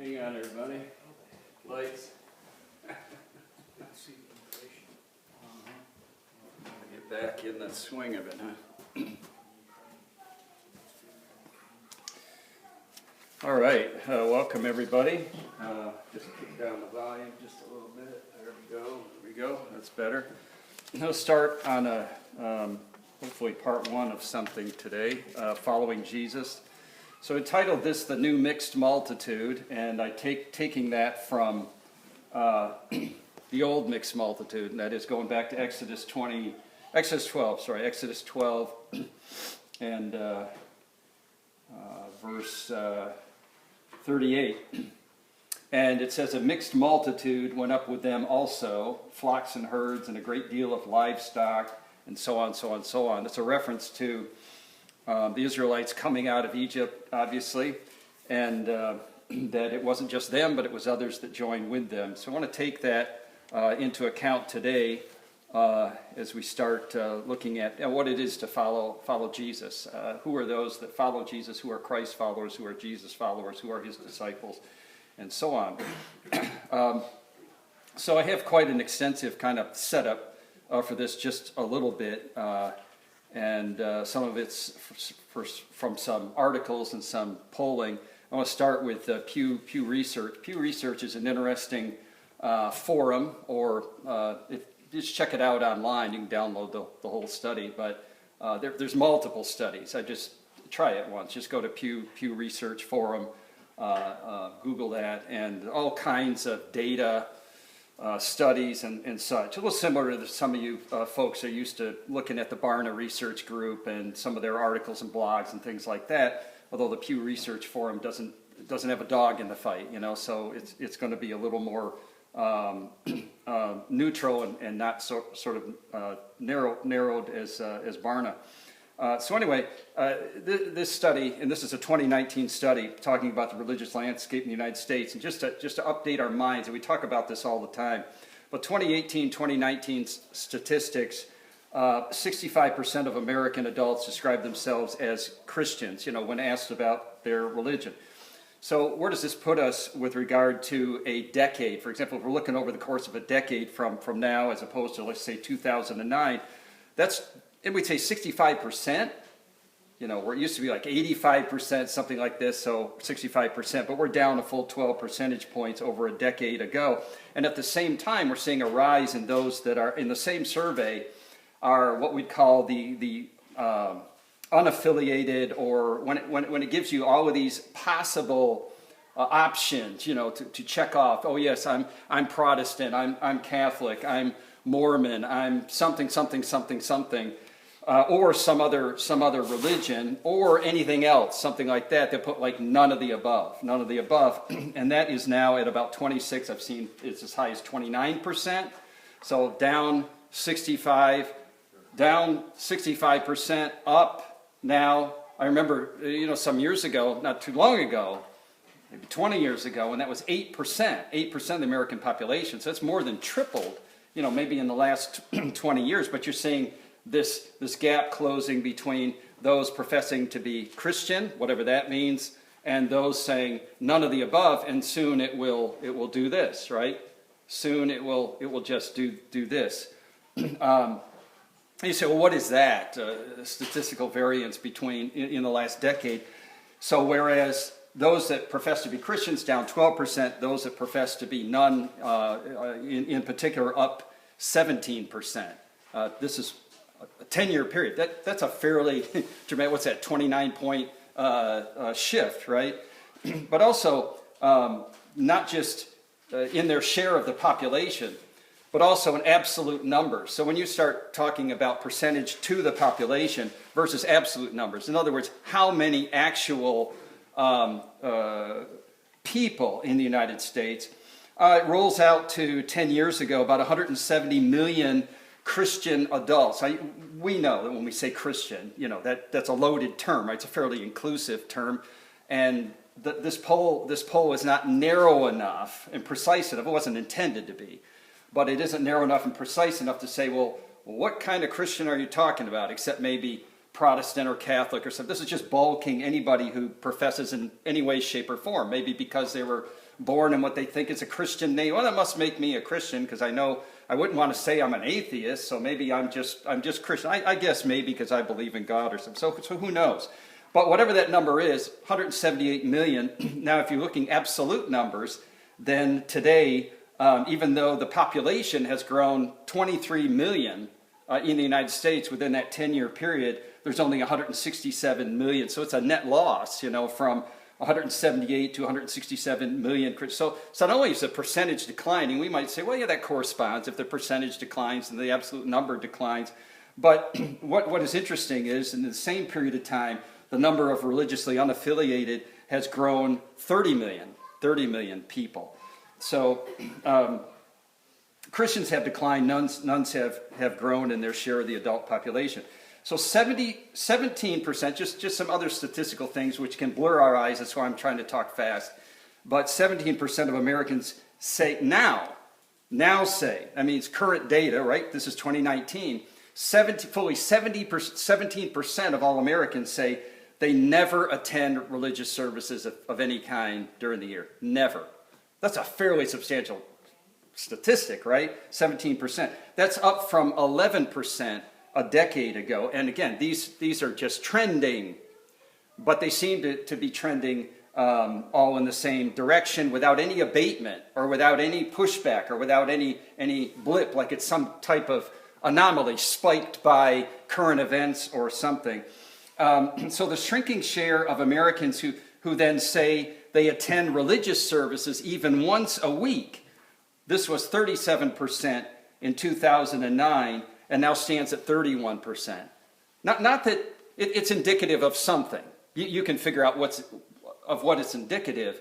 Hang on, everybody. Lights. Get back in the swing of it, huh? All right, welcome everybody. Just kick down the volume just a little bit. There we go. There we go. That's better. We'll start on a hopefully part one of something today, following Jesus. So I titled this "The New Mixed Multitude," and I taking that from the old mixed multitude, and that is going back to Exodus 12, and verse 38. And it says, "A mixed multitude went up with them also, flocks and herds, and a great deal of livestock," and so on, so on, so on. It's a reference to the Israelites coming out of Egypt, obviously, and that it wasn't just them, but it was others that joined with them. So I want to take that into account today as we start looking at what it is to follow Jesus. Who are those that follow Jesus? Who are Christ followers? Who are Jesus followers? Who are his disciples? And so on. So I have quite an extensive kind of setup for this, just a little bit, and some of it's from some articles and some polling. I want to start with Pew Research. Pew Research is an interesting forum, or just check it out online. You can download the whole study, but there's multiple studies. I just try it once. Just go to Pew Research Forum. Google that, and all kinds of data, studies, and such. A little similar to some of you folks are used to looking at the Barna Research Group and some of their articles and blogs and things like that. Although the Pew Research Forum doesn't have a dog in the fight, so it's going to be a little more neutral and not sort of narrowed as Barna. So anyway, this study, and this is a 2019 study talking about the religious landscape in the United States, and just to update our minds, and we talk about this all the time, but 2018-2019 statistics, 65% of American adults describe themselves as Christians, when asked about their religion. So where does this put us with regard to a decade? For example, if we're looking over the course of a decade from now, as opposed to, let's say, 2009, and we'd say 65%, where it used to be like 85%, something like this, so 65%, but we're down a full 12 percentage points over a decade ago. And at the same time, we're seeing a rise in those that are, in the same survey, are what we'd call the unaffiliated, or when it gives you all of these possible options, to check off. Oh yes, I'm Protestant, I'm Catholic, I'm Mormon, I'm something, or some other religion, or anything else, something like that. They put like none of the above, and that is now at about 26. I've seen it's as high as 29%. So down 65%, up now. I remember, some years ago, not too long ago, maybe 20 years ago, and that was 8% of the American population. So that's more than tripled, maybe in the last 20 years. But you're seeing this gap closing between those professing to be Christian, whatever that means, and those saying none of the above, and soon it will do this, right? Soon it will just do this. You say, well, what is that? Statistical variance between in the last decade. So whereas those that profess to be Christians down 12%, those that profess to be none, in particular, up 17%. This is a 10-year period. That's a fairly dramatic. What's that? 29-point shift, right? But also not just in their share of the population, but also in absolute numbers. So when you start talking about percentage to the population versus absolute numbers, in other words, how many actual people in the United States, it rolls out to 10 years ago, about 170 million Christian adults. We know that when we say Christian, that's a loaded term, right? It's a fairly inclusive term, and this poll is not narrow enough and precise enough. It wasn't intended to be, but it isn't narrow enough and precise enough to say, well, what kind of Christian are you talking about? Except maybe Protestant or Catholic or something. This is just bulking anybody who professes in any way, shape, or form. Maybe because they were born in what they think is a Christian name. Well, that must make me a Christian, because I know I wouldn't want to say I'm an atheist, so maybe I'm just Christian. I guess maybe because I believe in God or something. So who knows? But whatever that number is, 178 million. Now, if you're looking absolute numbers, then today, even though the population has grown 23 million in the United States within that 10-year period, there's only 167 million. So it's a net loss, from 178 to 167 million. So not only is the percentage declining, we might say, well, yeah, that corresponds if the percentage declines and the absolute number declines. But what is interesting is, in the same period of time, the number of religiously unaffiliated has grown 30 million people. So Christians have declined, nuns have grown in their share of the adult population. So 17%, just some other statistical things which can blur our eyes, that's why I'm trying to talk fast, but 17% of Americans say now say, I mean, it's current data, right? This is 2019, fully 17% of all Americans say they never attend religious services of any kind during the year. Never. That's a fairly substantial statistic, right? 17%. That's up from 11% a decade ago. And again, these are just trending, but they seem to be trending all in the same direction without any abatement or without any pushback or without any blip, like it's some type of anomaly spiked by current events or something. So the shrinking share of Americans who then say they attend religious services even once a week, this was 37% in 2009, and now stands at 31%. Not that it's indicative of something. You can figure out what it's indicative,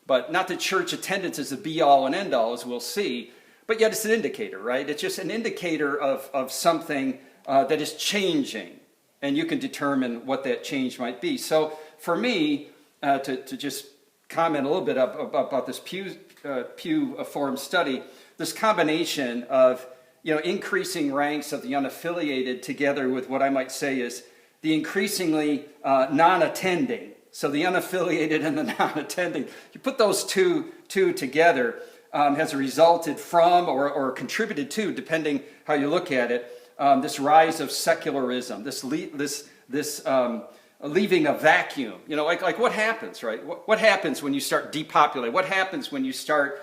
but not that church attendance is the be-all and end-all, as we'll see, but yet it's an indicator, right? It's just an indicator of something that is changing, and you can determine what that change might be. So for me, to just comment a little bit about this Pew Forum study, this combination of increasing ranks of the unaffiliated together with what I might say is the increasingly non-attending. So the unaffiliated and the non-attending, you put those two together, has resulted from or contributed to, depending how you look at it, this rise of secularism, this leaving a vacuum. Like what happens, right? What happens when you start depopulating? What happens when you start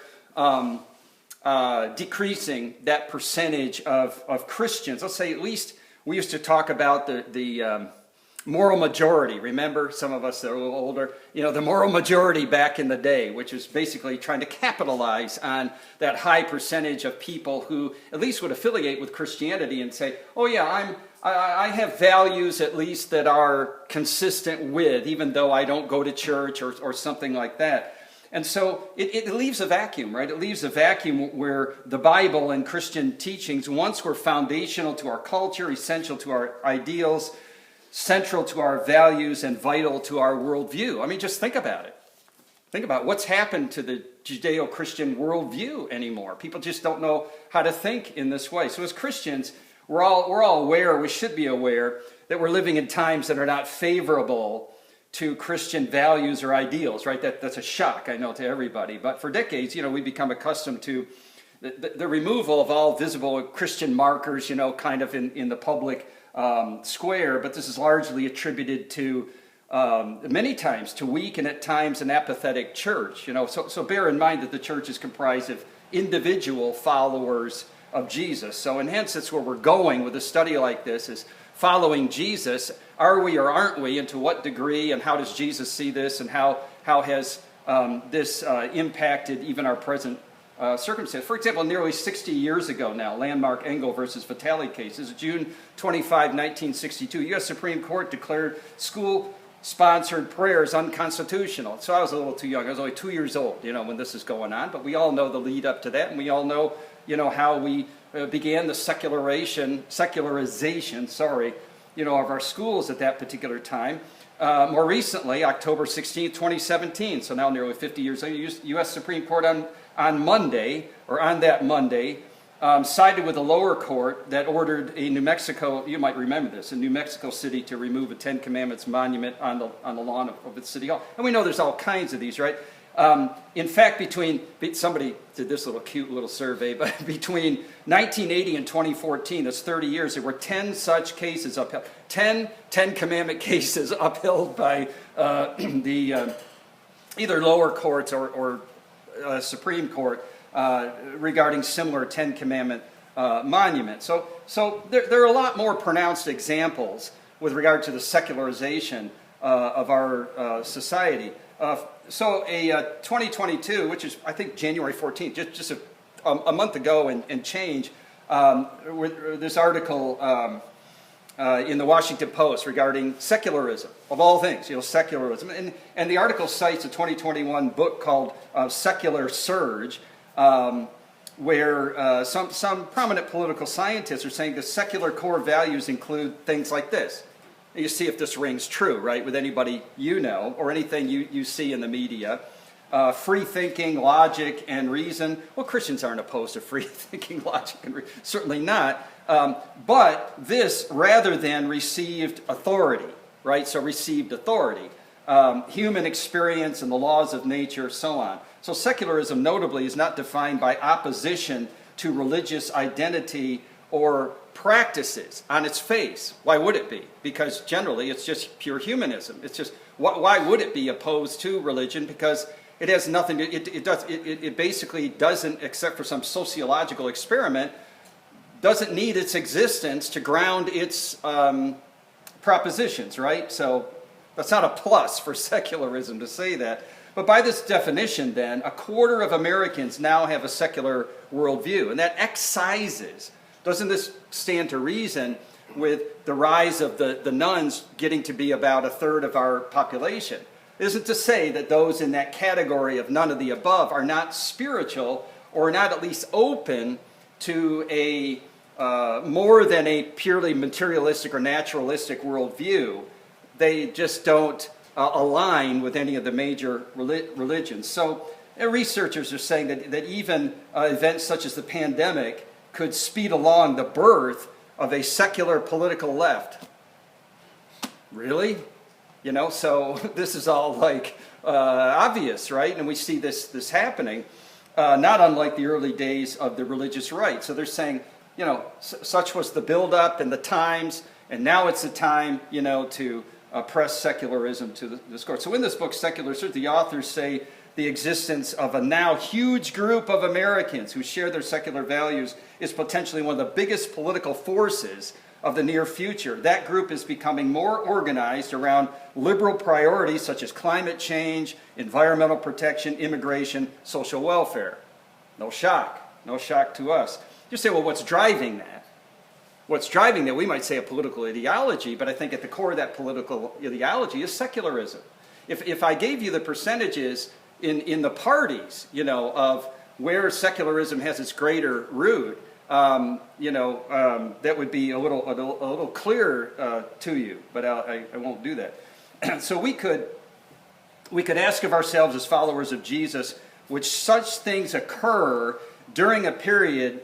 decreasing that percentage of Christians? Let's say, at least we used to talk about the moral majority. Remember, some of us that are a little older, the moral majority back in the day, which was basically trying to capitalize on that high percentage of people who at least would affiliate with Christianity and say, oh yeah, I have values at least that are consistent with, even though I don't go to church or something like that. And so it leaves a vacuum, right? It leaves a vacuum where the Bible and Christian teachings once were foundational to our culture, essential to our ideals, central to our values, and vital to our worldview. I mean, just think about it. Think about what's happened to the Judeo-Christian worldview anymore. People just don't know how to think in this way. So as Christians, we're all aware, we should be aware, that we're living in times that are not favorable to Christian values or ideals, right? That's a shock, I know, to everybody. But for decades, we become accustomed to the removal of all visible Christian markers, kind of in the public square. But this is largely attributed to, many times, to weak and at times an apathetic church. So bear in mind that the church is comprised of individual followers of Jesus. So, and hence that's where we're going with a study like this, is following Jesus. Are we or aren't we, and to what degree, and how does Jesus see this, and how has this impacted even our present circumstance? For example, nearly 60 years ago now, landmark Engel versus Vitale case. This is June 25, 1962. U.S. Supreme Court declared school-sponsored prayers unconstitutional. So I was a little too young. I was only 2 years old, when this is going on. But we all know the lead up to that, and we all know, how we began the secularization, of our schools at that particular time. More recently, October 16, 2017, so now nearly 50 years later, U.S. Supreme Court on that Monday, sided with the lower court that ordered a New Mexico, you might remember this, a New Mexico City to remove a Ten Commandments monument on the lawn of its city hall. And we know there's all kinds of these, right? In fact, somebody did this little cute little survey, but between 1980 and 2014, that's 30 years, there were 10 such cases upheld. 10 Commandment cases upheld by the either lower courts or Supreme Court regarding similar Ten Commandment monuments. So there are a lot more pronounced examples with regard to the secularization of our society. So 2022, which is I think January 14th, just a month ago and change, this article in the Washington Post regarding secularism, of all things, secularism. And the article cites a 2021 book called Secular Surge, where some prominent political scientists are saying the secular core values include things like this. You see if this rings true, right, with anybody you know, or anything you see in the media. Free thinking, logic, and reason. Well, Christians aren't opposed to free thinking, logic, and reason. Certainly not. But this rather than received authority, right? So received authority. Human experience and the laws of nature, so on. So secularism, notably, is not defined by opposition to religious identity or practices on its face. Why would it be? Because generally it's just pure humanism. It's just, why would it be opposed to religion? Because it has nothing to, it basically doesn't, except for some sociological experiment, doesn't need its existence to ground its propositions, right? So that's not a plus for secularism to say that. But by this definition then, a quarter of Americans now have a secular worldview, and that excises. Doesn't this stand to reason with the rise of the nuns getting to be about a third of our population? It isn't to say that those in that category of none of the above are not spiritual or not at least open to a more than a purely materialistic or naturalistic worldview. They just don't align with any of the major religions. So researchers are saying that even events such as the pandemic could speed along the birth of a secular political left. Really? So this is all like obvious, right? And we see this happening, not unlike the early days of the religious right. So they're saying, such was the buildup and the times, and now it's the time, to press secularism to this court. So in this book, Secular Surge, the authors say the existence of a now huge group of Americans who share their secular values is potentially one of the biggest political forces of the near future. That group is becoming more organized around liberal priorities such as climate change, environmental protection, immigration, social welfare. No shock to us. You say, well, what's driving that? What's driving that? We might say a political ideology, but I think at the core of that political ideology is secularism. If I gave you the percentages in the parties, of where secularism has its greater root, that would be a little clearer to you, but I won't do that. So we could ask of ourselves as followers of Jesus, which such things occur during a period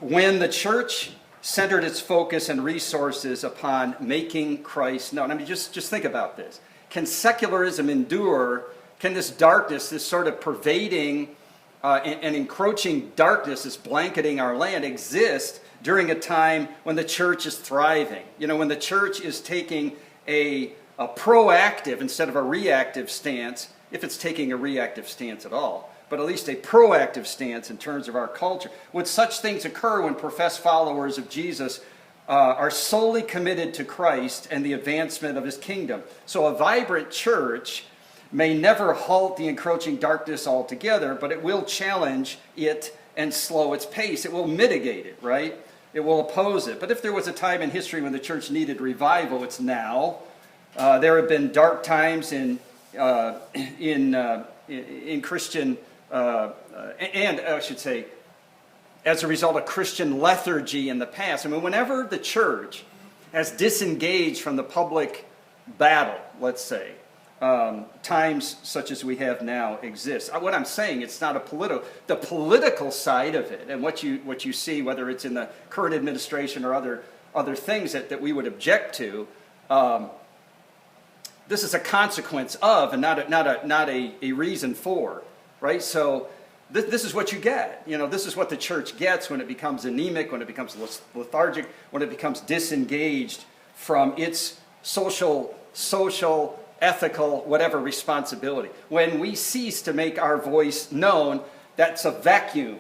when the church centered its focus and resources upon making Christ known. I mean, just think about this. Can secularism endure? Can this darkness, this sort of pervading and encroaching darkness that's blanketing our land exist during a time when the church is thriving? When the church is taking a proactive instead of a reactive stance, if it's taking a reactive stance at all, but at least a proactive stance in terms of our culture. Would such things occur when professed followers of Jesus are solely committed to Christ and the advancement of his kingdom? So a vibrant church may never halt the encroaching darkness altogether, but it will challenge it and slow its pace. It will mitigate it, right? It will oppose it. But if there was a time in history when the church needed revival, it's now. There have been dark times in Christian, and I should say, as a result of Christian lethargy in the past. I mean, whenever the church has disengaged from the public battle, let's say, times such as we have now exist. What I'm saying, it's not the political side of it, and what you see, whether it's in the current administration or other things that we would object to. This is a consequence of, and not a reason for, right? So this is what you get. This is what the church gets when it becomes anemic, when it becomes lethargic, when it becomes disengaged from its social, ethical, whatever responsibility. When we cease to make our voice known, that's a vacuum,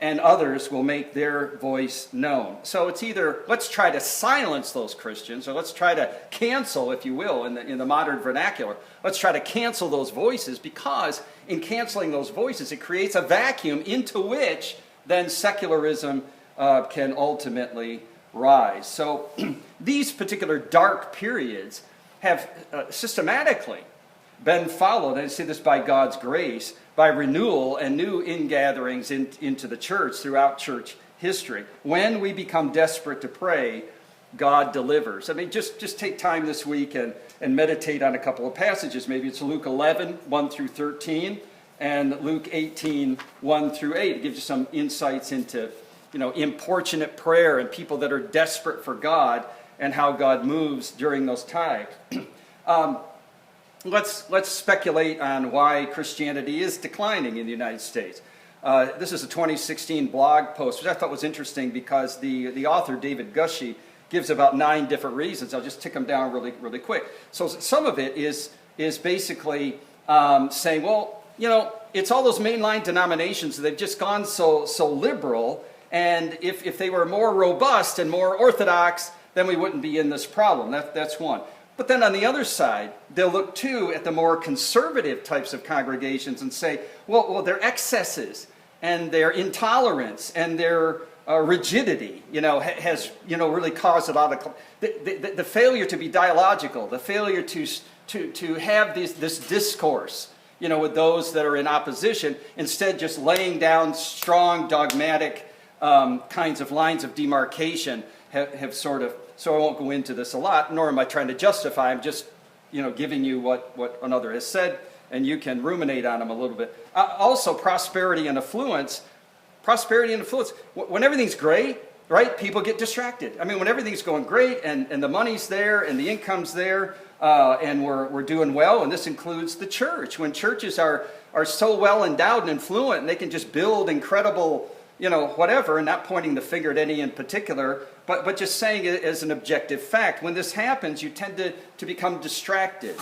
and others will make their voice known. So it's either let's try to silence those Christians, or let's try to cancel, if you will, in the modern vernacular, let's try to cancel those voices, because in canceling those voices, it creates a vacuum into which then secularism can ultimately rise. So these particular dark periods have systematically been followed, and I say this by God's grace, by renewal and new ingatherings into the church throughout church history. When we become desperate to pray, God delivers. I mean, just take time this week and meditate on a couple of passages. Maybe it's Luke 11, 1 through 13, and Luke 18, 1 through 8. It gives you some insights into, importunate prayer and people that are desperate for God and how God moves during those times. Let's speculate on why Christianity is declining in the United States. This is a 2016 blog post, which I thought was interesting because the author, David Gushee, gives about 9 different reasons. I'll just tick them down really quick. So some of it is basically saying, well, it's all those mainline denominations. They've just gone so liberal, and if they were more robust and more orthodox, then we wouldn't be in this problem. That's one. But then on the other side, they'll look too at the more conservative types of congregations and say, well, their excesses and their intolerance and their rigidity, has really caused a lot of the failure to be dialogical, the failure to have this discourse, with those that are in opposition, instead just laying down strong dogmatic kinds of lines of demarcation have sort of. So I won't go into this a lot, nor am I trying to justify. I'm just, giving you what another has said, and you can ruminate on them a little bit. Also, prosperity and affluence. When everything's great, right, people get distracted. I mean, when everything's going great, and the money's there, and the income's there, and we're doing well, and this includes the church. When churches are so well endowed and affluent, and they can just build incredible, whatever, and not pointing the finger at any in particular, but just saying it as an objective fact. When this happens, you tend to become distracted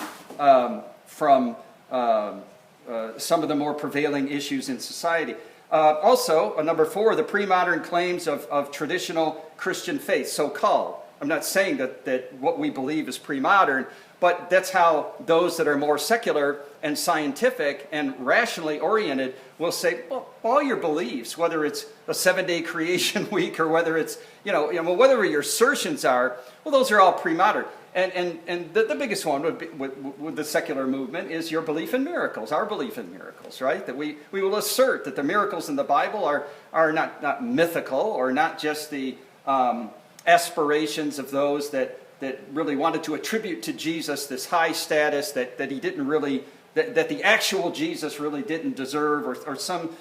from some of the more prevailing issues in society. Also, number 4, the pre-modern claims of traditional Christian faith, so-called. I'm not saying that what we believe is pre-modern, but that's how those that are more secular and scientific and rationally oriented will say, well, all your beliefs, whether it's a 7-day creation week or whether it's, whatever your assertions are, well, those are all pre-modern. And the biggest one with the secular movement is your belief in miracles, our belief in miracles, right? That we will assert that the miracles in the Bible are not mythical, or not just the aspirations of those that really wanted to attribute to Jesus this high status that he didn't really, that the actual Jesus really didn't deserve, or some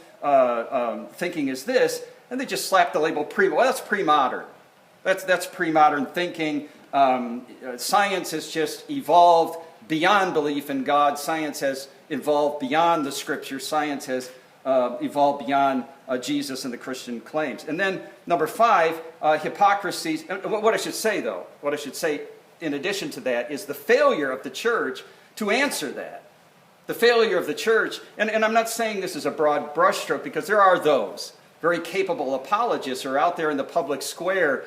thinking is this, and they just slap the label well, that's pre-modern. That's pre-modern thinking. Science has just evolved beyond belief in God. Science has evolved beyond the Scripture. Science has evolved beyond Jesus and the Christian claims. And then number 5, hypocrisy. What I should say in addition to that is the failure of the church to answer that. The failure of the church, and I'm not saying this is a broad brushstroke, because there are those very capable apologists who are out there in the public square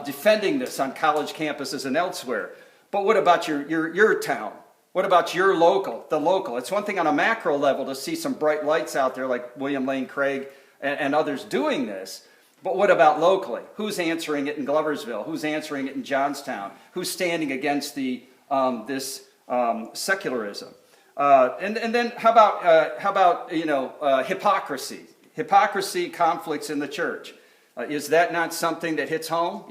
defending this on college campuses and elsewhere. But what about your town? What about your the local? It's one thing on a macro level to see some bright lights out there like William Lane Craig and others doing this. But what about locally? Who's answering it in Gloversville? Who's answering it in Johnstown? Who's standing against this secularism? And then how about hypocrisy? Hypocrisy conflicts in the church. Is that not something that hits home?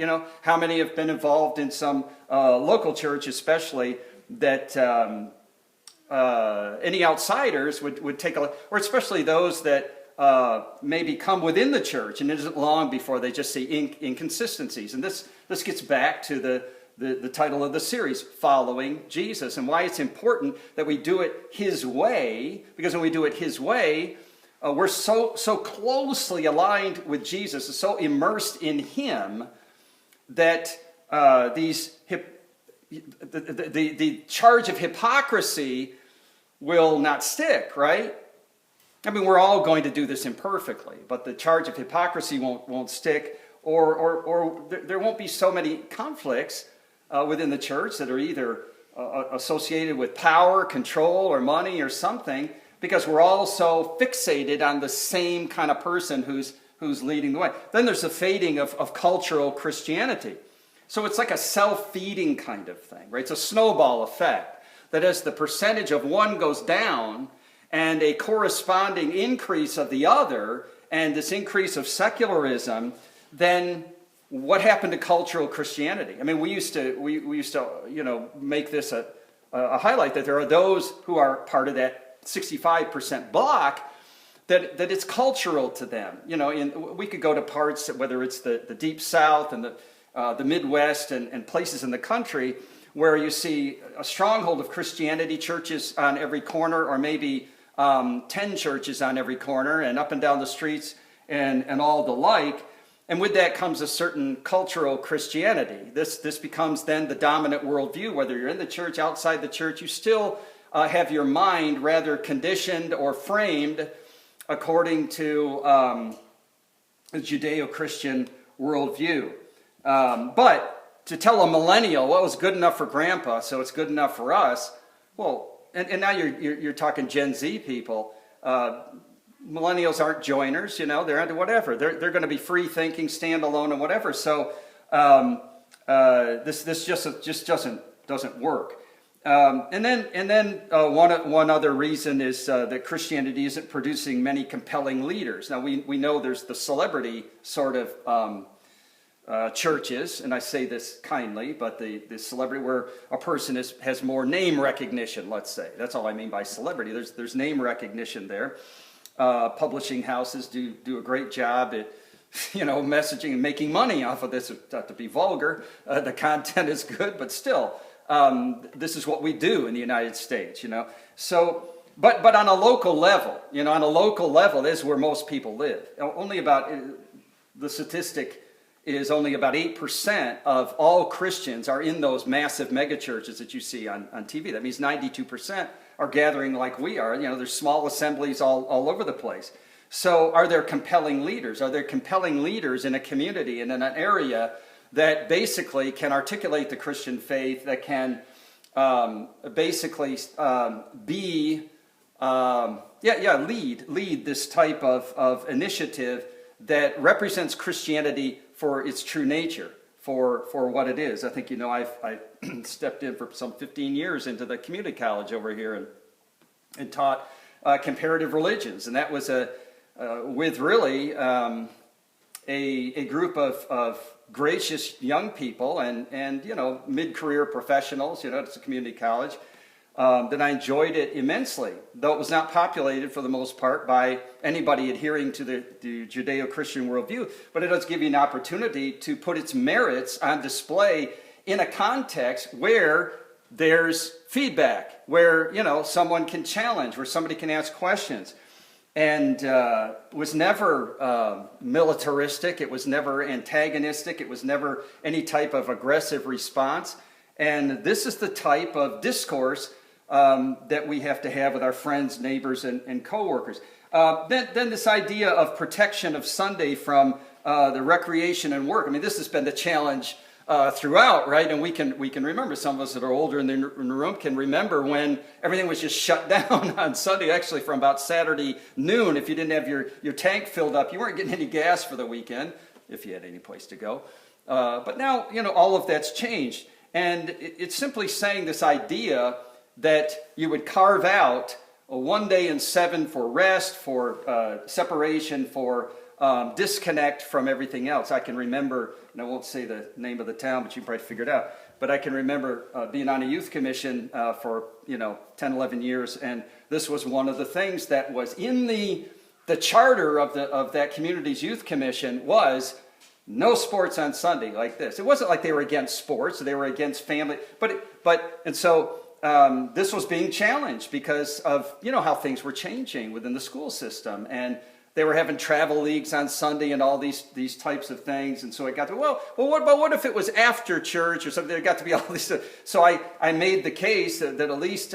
How many have been involved in some local church, especially, that any outsiders would take a look, or especially those that maybe come within the church, and it isn't long before they just see inconsistencies. And this gets back to the title of the series, Following Jesus, and why it's important that we do it His way, because when we do it His way, we're so closely aligned with Jesus, so immersed in Him, that the charge of hypocrisy will not stick, right? I mean, we're all going to do this imperfectly, but the charge of hypocrisy won't stick, or there won't be so many conflicts within the church that are either associated with power, control, or money, or something, because we're all so fixated on the same kind of person who's leading the way. Then there's the fading of cultural Christianity. So it's like a self-feeding kind of thing, right? It's a snowball effect, that as the percentage of one goes down and a corresponding increase of the other, and this increase of secularism, then what happened to cultural Christianity? I mean, we used to make this a highlight, that there are those who are part of that 65% block, that it's cultural to them. We could go to parts, whether it's the Deep South and the Midwest and places in the country, where you see a stronghold of Christianity, churches on every corner, or maybe 10 churches on every corner, and up and down the streets, and all the like. And with that comes a certain cultural Christianity. This becomes then the dominant worldview. Whether you're in the church, outside the church, you still have your mind rather conditioned or framed according to a Judeo-Christian worldview. But to tell a millennial what was good enough for grandpa, so it's good enough for us, well, and now you're talking Gen Z people. Millennials aren't joiners, they're into whatever. They're going to be free thinking, standalone, and whatever. So this just doesn't work. And then one other reason is that Christianity isn't producing many compelling leaders. Now we know there's the celebrity sort of churches, and I say this kindly, but the celebrity where a person has more name recognition, let's say. That's all I mean by celebrity. There's name recognition there. Publishing houses do a great job at messaging and making money off of this. Not to be vulgar, the content is good, but still, this is what we do in the United States. So, but on a local level, this is where most people live. Only about the statistic is only about 8% of all Christians are in those massive megachurches that you see on TV. That means 92% are gathering like we are. There's small assemblies all over the place. So are there compelling leaders? Are there compelling leaders in a community and in an area that basically can articulate the Christian faith, that can lead this type of initiative that represents Christianity for its true nature, for what it is? I think I've stepped in for some 15 years into the community college over here and taught comparative religions, and that was with really a group of gracious young people and mid-career professionals. It's a community college. That I enjoyed it immensely, though it was not populated for the most part by anybody adhering to the Judeo-Christian worldview, but it does give you an opportunity to put its merits on display in a context where there's feedback, where someone can challenge, where somebody can ask questions. And was never militaristic, it was never antagonistic, it was never any type of aggressive response. And this is the type of discourse that we have to have with our friends, neighbors, and coworkers. Then this idea of protection of Sunday from the recreation and work. I mean, this has been the challenge throughout, right? And we can remember, some of us that are older in the room can remember when everything was just shut down on Sunday, actually from about Saturday noon. If you didn't have your tank filled up, you weren't getting any gas for the weekend, if you had any place to go. But now, all of that's changed. And it's simply saying this idea that you would carve out one day in 7 for rest, for separation, for disconnect from everything else. I can remember, and I won't say the name of the town, but you probably figured out, but I can remember being on a youth commission for 10, 11 years, and this was one of the things that was in the charter of that community's youth commission was no sports on Sunday like this. It wasn't like they were against sports; they were against family. So this was being challenged because of how things were changing within the school system, and they were having travel leagues on Sunday and all these types of things. And so it got to what if it was after church or something? There got to be all these. So I made the case that at least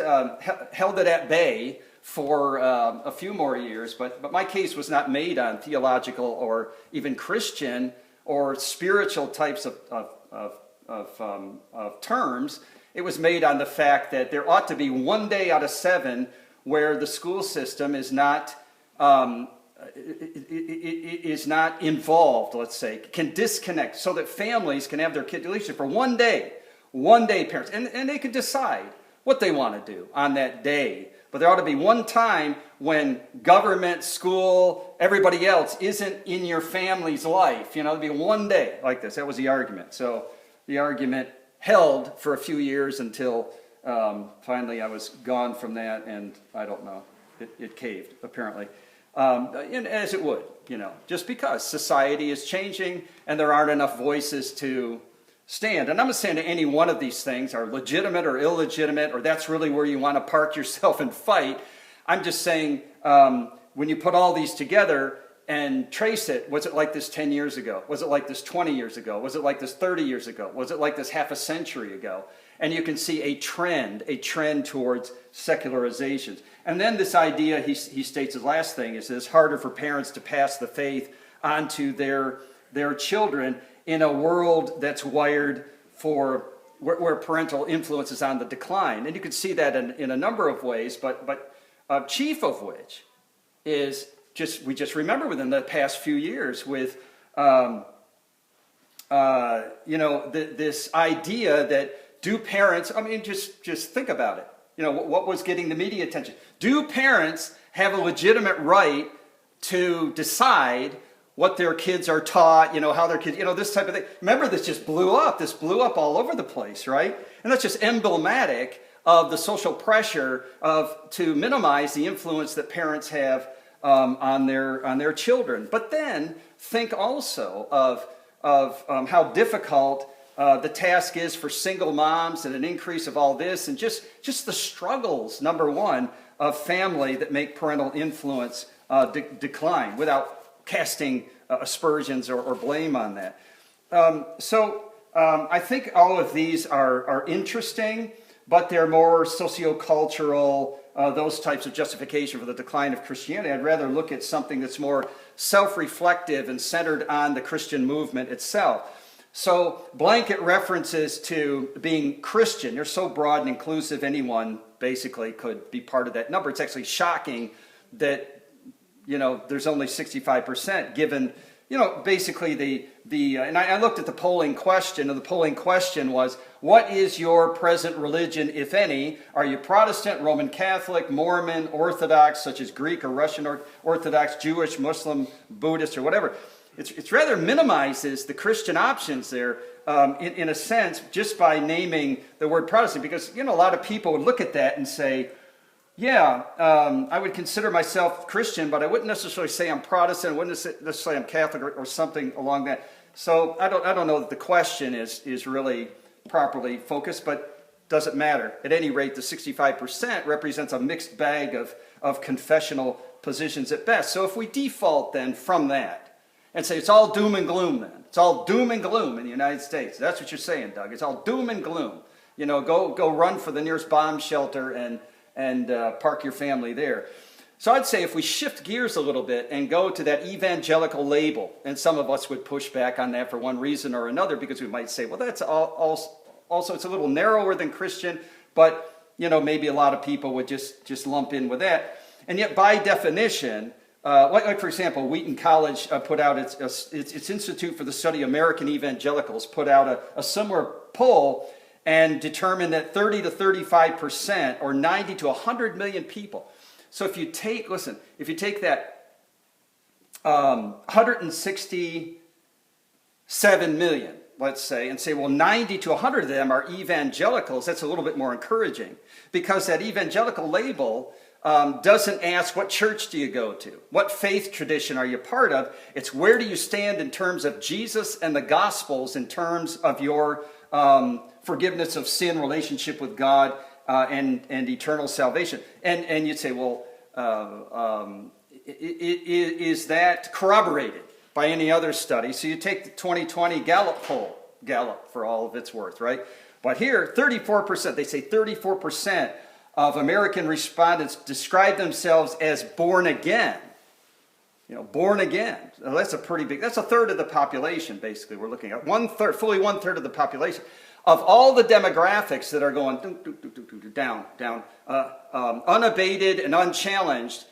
held it at bay for a few more years. But my case was not made on theological or even Christian or spiritual types of terms. It was made on the fact that there ought to be one day out of 7 where the school system is not involved, let's say, can disconnect, so that families can have their kids, at least for one day parents, and they can decide what they want to do on that day. But there ought to be one time when government, school, everybody else isn't in your family's life. There'd be one day like this. That was the argument. So the argument held for a few years until finally I was gone from that, and I don't know, it caved, apparently. And as it would, just because society is changing and there aren't enough voices to stand. And I'm not saying that any one of these things are legitimate or illegitimate, or that's really where you want to park yourself and fight. I'm just saying when you put all these together and trace it, was it like this 10 years ago? Was it like this 20 years ago? Was it like this 30 years ago? Was it like this half a century ago? And you can see a trend towards secularizations. And then this idea, he states his last thing, is that it's harder for parents to pass the faith onto their children in a world that's wired for where parental influence is on the decline. And you can see that in a number of ways, but chief of which is we just remember within the past few years with this idea that do parents, just think about it. What was getting the media attention? Do parents have a legitimate right to decide what their kids are taught, how their kids, this type of thing? Remember, this just blew up. This blew up all over the place, right? And that's just emblematic of the social pressure to minimize the influence that parents have on their children. But then think also of how difficult the task is for single moms, and an increase of all this, and just the struggles, number one, of family that make parental influence decline without casting aspersions or blame on that. I think all of these are interesting, but they're more sociocultural, those types of justification for the decline of Christianity. I'd rather look at something that's more self-reflective and centered on the Christian movement itself. So blanket references to being Christian, they're so broad and inclusive, anyone basically could be part of that number. It's actually shocking that there's only 65% given, basically and I looked at the polling question, and the polling question was, what is your present religion, if any? Are you Protestant, Roman Catholic, Mormon, Orthodox, such as Greek or Russian Orthodox, Jewish, Muslim, Buddhist, or whatever? It's rather minimizes the Christian options there, in a sense, just by naming the word Protestant, because, a lot of people would look at that and say, I would consider myself Christian, but I wouldn't necessarily say I'm Protestant. I wouldn't necessarily say I'm Catholic or something along that. So I don't know that the question is really properly focused, but doesn't matter. At any rate, the 65% represents a mixed bag of confessional positions at best. So if we default then from that and say it's all doom and gloom then, it's all doom and gloom in the United States. That's what you're saying, Doug. It's all doom and gloom. Go run for the nearest bomb shelter and park your family there. So I'd say if we shift gears a little bit and go to that evangelical label, and some of us would push back on that for one reason or another, because we might say, well, that's also it's a little narrower than Christian, but maybe a lot of people would just lump in with that. And yet by definition, like for example, Wheaton College put out its Institute for the Study of American Evangelicals put out a similar poll and determined that 30 to 35%, or 90 to 100 million people. So if you take that 167 million, let's say, and say, well, 90 to 100 of them are evangelicals, that's a little bit more encouraging, because that evangelical label doesn't ask what church do you go to, what faith tradition are you part of. It's where do you stand in terms of Jesus and the Gospels, in terms of your forgiveness of sin, relationship with God, and eternal salvation. And you'd say, well, is that corroborated by any other study? So you take the 2020 Gallup poll, Gallup for all of its worth, right? But here, 34%, they say 34% of American respondents describe themselves as born again. You know, born again. Well, that's a pretty big, that's a third of the population, basically, we're looking at. Fully one third of the population. Of all the demographics that are going down, unabated and unchallenged,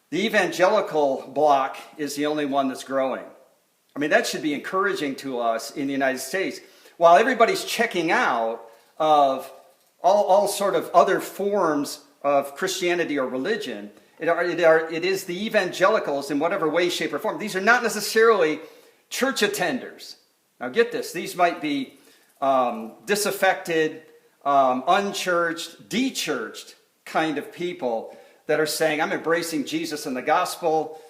the evangelical bloc is the only one that's growing. I mean, that should be encouraging to us in the United States. While everybody's checking out of all sort of other forms of Christianity or religion, it is the evangelicals in whatever way, shape, or form. These are not necessarily church attenders. Now get this, these might be disaffected, unchurched, dechurched kind of people that are saying, I'm embracing Jesus and the gospel,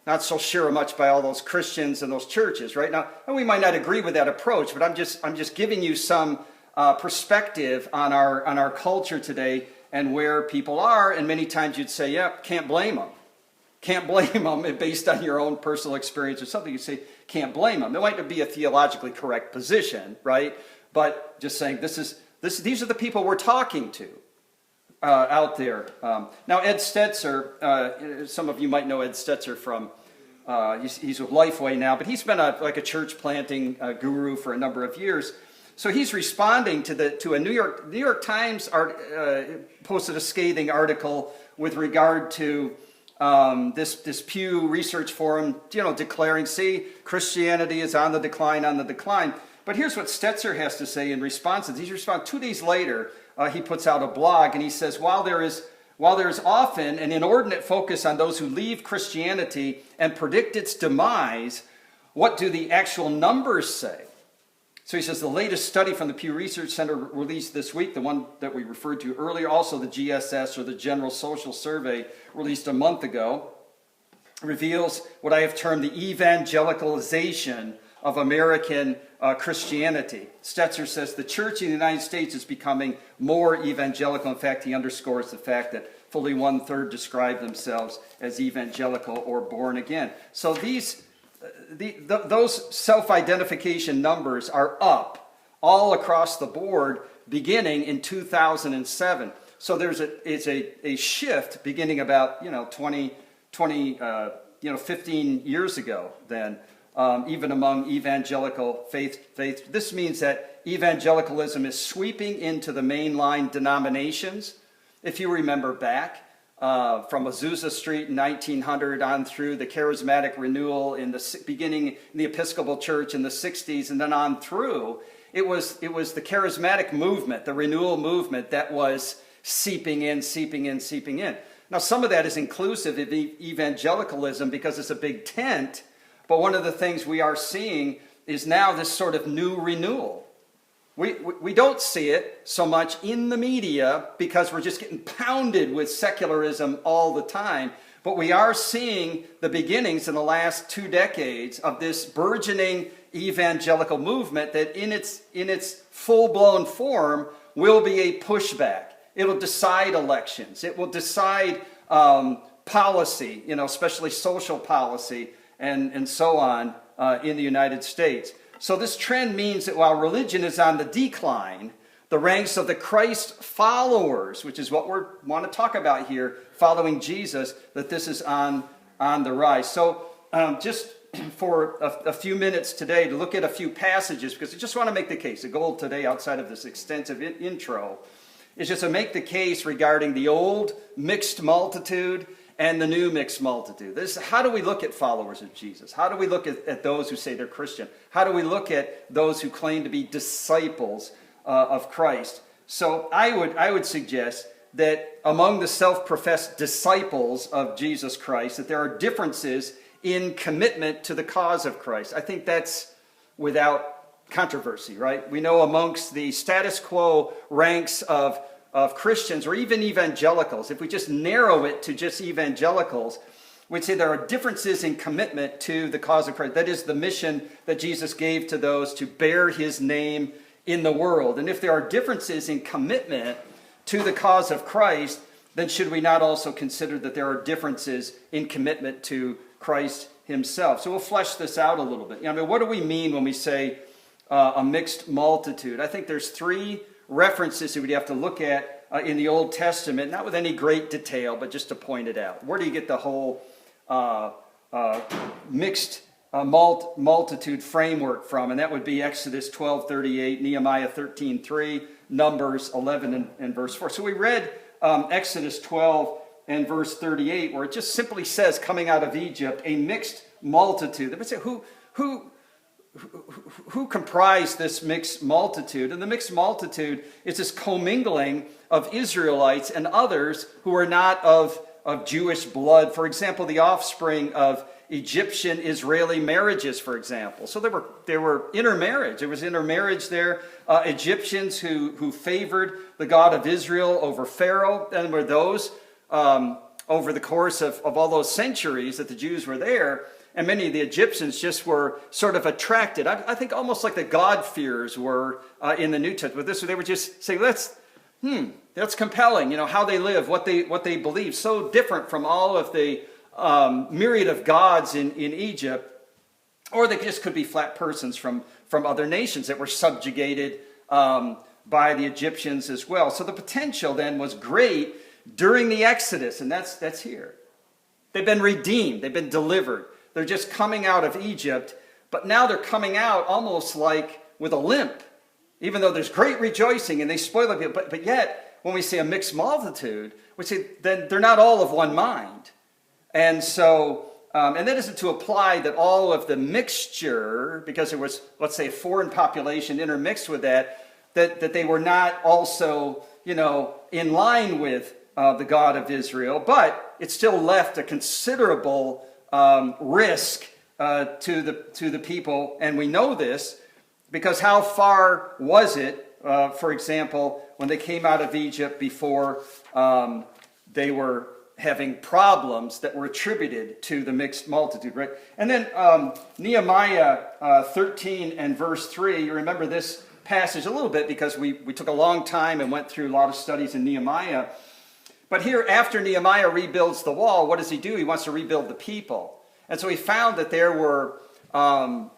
not so sure much by all those Christians and those churches, right? Now, and we might not agree with that approach, but I'm just giving you some perspective on our culture today and where people are, and many times you'd say, yeah, can't blame them. Can't blame them based on your own personal experience or something. You say, can't blame them. It might not be a theologically correct position, right? But just saying, these are the people we're talking to out there. Now, Ed Stetzer, some of you might know Ed Stetzer from, he's with Lifeway now, but he's been like a church planting guru for a number of years. So he's responding to a New York Times posted a scathing article with regard to this Pew Research Forum, declaring, see, Christianity is on the decline. But here's what Stetzer has to say in response. He's responding 2 days later. He puts out a blog, and he says, while there is often an inordinate focus on those who leave Christianity and predict its demise, what do the actual numbers say? So he says the latest study from the Pew Research Center released this week, the one that we referred to earlier, also the GSS, or the General Social Survey, released a month ago, reveals what I have termed the evangelicalization of American Christianity. Stetzer says the church in the United States is becoming more evangelical. In fact, he underscores the fact that fully 1/3 describe themselves as evangelical or born again. So those self-identification numbers are up all across the board beginning in 2007. So there's a shift beginning about 15 years ago then, even among evangelical faith. This means that evangelicalism is sweeping into the mainline denominations. If you remember back, from Azusa Street in 1900 on through the charismatic renewal in the beginning in the Episcopal Church in the 60s, and then on through, it was the charismatic movement, the renewal movement, that was seeping in. Now, some of that is inclusive of evangelicalism because it's a big tent, but one of the things we are seeing is now this sort of new renewal. We don't see it so much in the media because we're just getting pounded with secularism all the time. But we are seeing the beginnings in the last 2 decades of this burgeoning evangelical movement that in its full-blown form will be a pushback. It'll decide elections. It will decide policy, especially social policy and so on in the United States. So this trend means that while religion is on the decline, the ranks of the Christ followers, which is what we want to talk about here, following Jesus, that this is on the rise. So just for a few minutes today to look at a few passages, because I just want to make the case. The goal today, outside of this extensive intro, is just to make the case regarding the old mixed multitude and the new mixed multitude. How do we look at followers of Jesus? How do we look at those who say they're Christian? How do we look at those who claim to be disciples of Christ? So I would suggest that among the self-professed disciples of Jesus Christ, that there are differences in commitment to the cause of Christ. I think that's without controversy, right? We know amongst the status quo ranks of Christians or even evangelicals, if we just narrow it to just evangelicals, we'd say there are differences in commitment to the cause of Christ. That is the mission that Jesus gave to those to bear his name in the world. And if there are differences in commitment to the cause of Christ, then should we not also consider that there are differences in commitment to Christ himself? So we'll flesh this out a little bit. I mean, what do we mean when we say a mixed multitude? I think there's three references that we'd have to look at in the Old Testament, not with any great detail, but just to point it out. Where do you get the whole mixed multitude framework from? And that would be Exodus 12:38, Nehemiah 13:3, Numbers 11 and verse 4. So we read Exodus 12 and verse 38, where it just simply says, coming out of Egypt, a mixed multitude. They would say, who comprised this mixed multitude? And the mixed multitude is this commingling of Israelites and others who are not of Jewish blood. For example, the offspring of Egyptian-Israeli marriages, for example. So there were intermarriage. There was intermarriage there. Egyptians who favored the God of Israel over Pharaoh. And were those, over the course of all those centuries that the Jews were there, and many of the Egyptians just were sort of attracted. I think almost like the God-fearers were in the New Testament. They would just say, that's compelling, how they live, what they believe. So different from all of the myriad of gods in Egypt. Or they just could be flat persons from other nations that were subjugated by the Egyptians as well. So the potential then was great during the Exodus, and that's here. They've been redeemed. They've been delivered. They're just coming out of Egypt, but now they're coming out almost like with a limp, even though there's great rejoicing and they spoil it. But yet, when we say a mixed multitude, we say then they're not all of one mind. And so, and that isn't to apply that all of the mixture, because there was, let's say, a foreign population intermixed with that they were not also, in line with the God of Israel, but it still left a considerable risk to the people. And we know this because how far was it, for example, when they came out of Egypt before they were having problems that were attributed to the mixed multitude, right? And then Nehemiah 13 and verse 3, you remember this passage a little bit because we took a long time and went through a lot of studies in Nehemiah. But here, after Nehemiah rebuilds the wall, what does he do? He wants to rebuild the people. And so he found that there were, in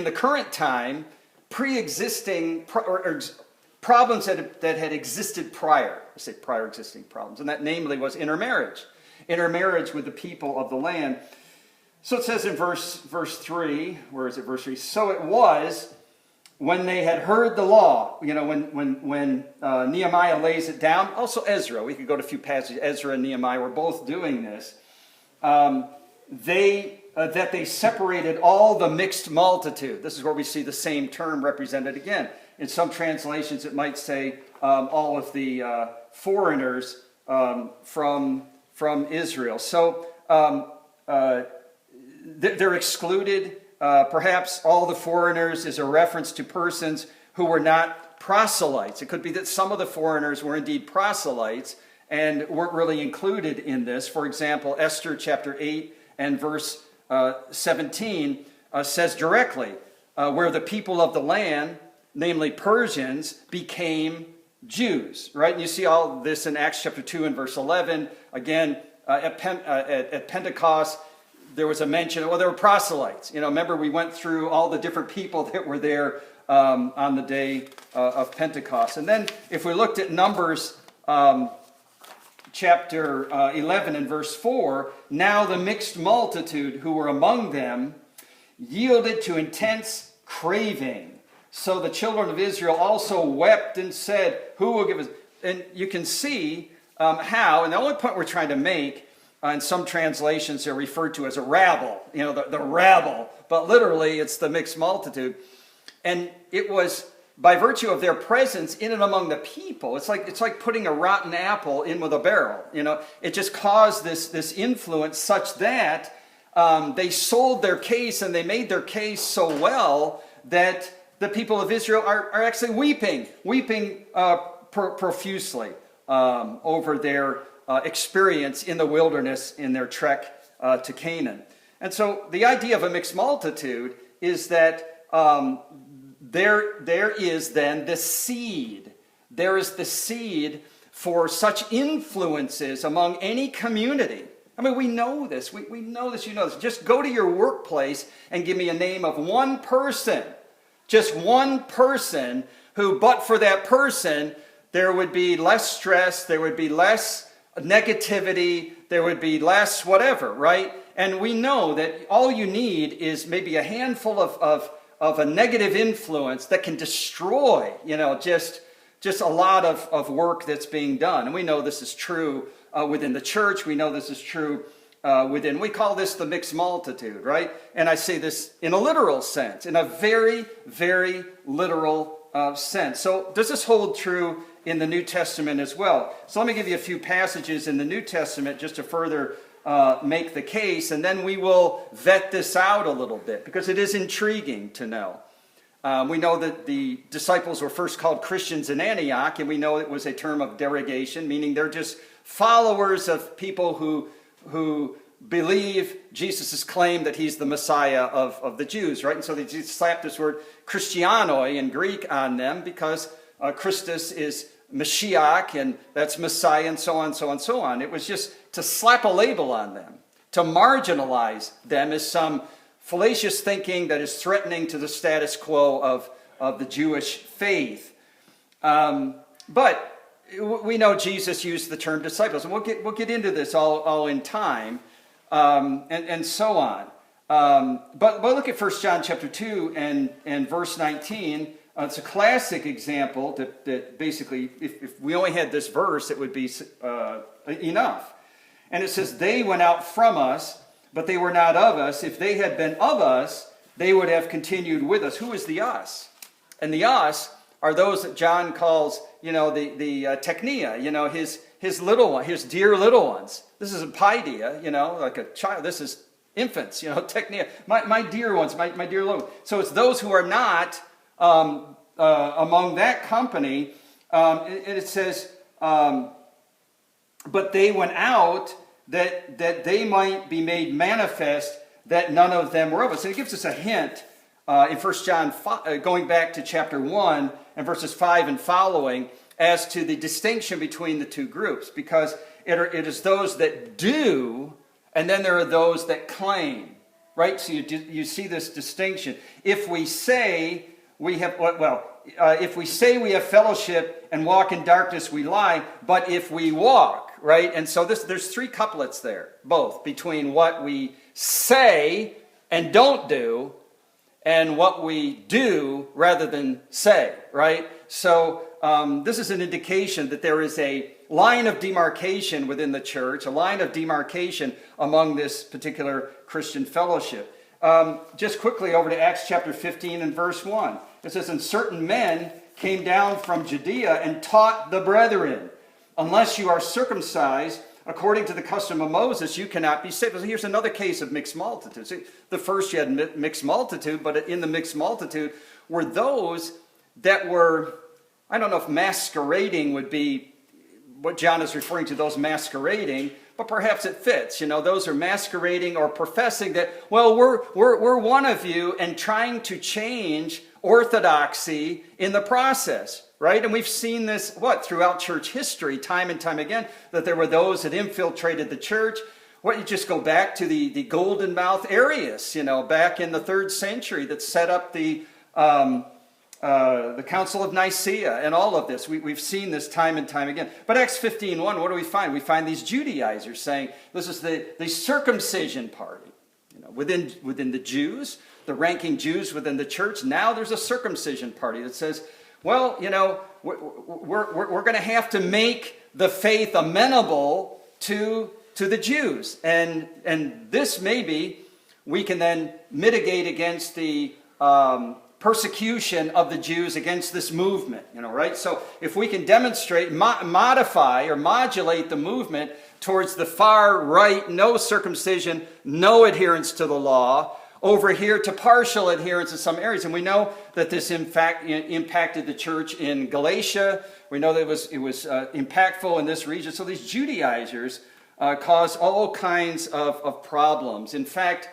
the current time, pre-existing problems that had existed prior. I say prior existing problems. And that namely was intermarriage. Intermarriage with the people of the land. So it says in verse 3, where is it, verse 3? So it was when they had heard the law, when Nehemiah lays it down, also Ezra, we could go to a few passages, Ezra and Nehemiah were both doing this, that they separated all the mixed multitude. This is where we see the same term represented again. In some translations, it might say all of the foreigners from Israel. So they're excluded. Perhaps all the foreigners is a reference to persons who were not proselytes. It could be that some of the foreigners were indeed proselytes and weren't really included in this. For example, Esther chapter 8 and verse 17 says directly, where the people of the land, namely Persians, became Jews, right? And you see all this in Acts chapter 2 and verse 11. Again, at Pentecost, there was a mention, there were proselytes. Remember we went through all the different people that were there on the day of Pentecost. And then if we looked at Numbers chapter 11 and verse 4, now the mixed multitude who were among them yielded to intense craving. So the children of Israel also wept and said, who will give us? And you can see how, and the only point we're trying to make, in some translations they're referred to as a rabble, the rabble, but literally it's the mixed multitude. And it was by virtue of their presence in and among the people. It's like putting a rotten apple in with a barrel. It just caused this influence such that they sold their case and they made their case so well that the people of Israel are actually weeping profusely over their experience in the wilderness in their trek to Canaan. And so the idea of a mixed multitude is that there is then the seed. There is the seed for such influences among any community. I mean, we know this. We know this. You know this. Just go to your workplace and give me a name of one person. Just one person who, but for that person, there would be less stress, there would be less negativity, there would be less whatever, right? And we know that all you need is maybe a handful of a negative influence that can destroy, just a lot of work that's being done. And we know this is true within the church. We know this is true we call this the mixed multitude, right? And I say this in a literal sense, in a very, very literal sense. So does this hold true in the New Testament as well? So let me give you a few passages in the New Testament just to further make the case, and then we will vet this out a little bit, because it is intriguing to know. We know that the disciples were first called Christians in Antioch, and we know it was a term of derogation, meaning they're just followers of people who believe Jesus' claim that he's the Messiah of the Jews, right? And so they just slapped this word Christianoi in Greek on them because Christus is Mashiach, and that's Messiah, and so on, so on, so on. It was just to slap a label on them, to marginalize them as some fallacious thinking that is threatening to the status quo of the Jewish faith. But we know Jesus used the term disciples, and we'll get into this all in time, and so on. But look at 1 John chapter 2 and verse 19. It's a classic example that basically, if we only had this verse, it would be enough. And it says, "They went out from us, but they were not of us. If they had been of us, they would have continued with us." Who is the us? And the us are those that John calls, the teknia, his little one, his dear little ones. This is a paideia, like a child. This is infants, teknia. My dear ones, my dear little ones. So it's those who are not among that company. It says, but they went out that they might be made manifest that none of them were of us. And it gives us a hint in 1 John 5, going back to chapter 1 and verses 5 and following, as to the distinction between the two groups, because it is those that do, and then there are those that claim, right? So you see this distinction. If we say we have, if we say we have fellowship and walk in darkness, we lie, but if we walk, right? And so there's three couplets there, both between what we say and don't do, and what we do rather than say, right? So this is an indication that there is a line of demarcation within the church, a line of demarcation among this particular Christian fellowship. Just quickly over to Acts chapter 15 and verse 1. It says, "And certain men came down from Judea and taught the brethren, unless you are circumcised according to the custom of Moses, you cannot be saved." So here's another case of mixed multitude. See, the first you had mixed multitude, but in the mixed multitude were those that were, I don't know if masquerading would be what John is referring to, those masquerading, but perhaps it fits. Those are masquerading or professing that, well, we're one of you, and trying to change orthodoxy in the process, right? And we've seen this, throughout church history, time and time again, that there were those that infiltrated the church. You just go back to the golden mouth Arius, back in the 3rd century, that set up the Council of Nicaea and all of this. We've seen this time and time again. But Acts 15:1, what do we find? We find these Judaizers saying this is the circumcision party. Within the Jews, the ranking Jews within the church, now there's a circumcision party that says, well, we're going to have to make the faith amenable to the Jews. And this maybe we can then mitigate against the persecution of the Jews against this movement, right? So if we can demonstrate, modify or modulate the movement towards the far right, no circumcision, no adherence to the law, over here to partial adherence in some areas. And we know that this in fact impacted the church in Galatia. We know that it was impactful in this region. So these Judaizers caused all kinds of problems. In fact,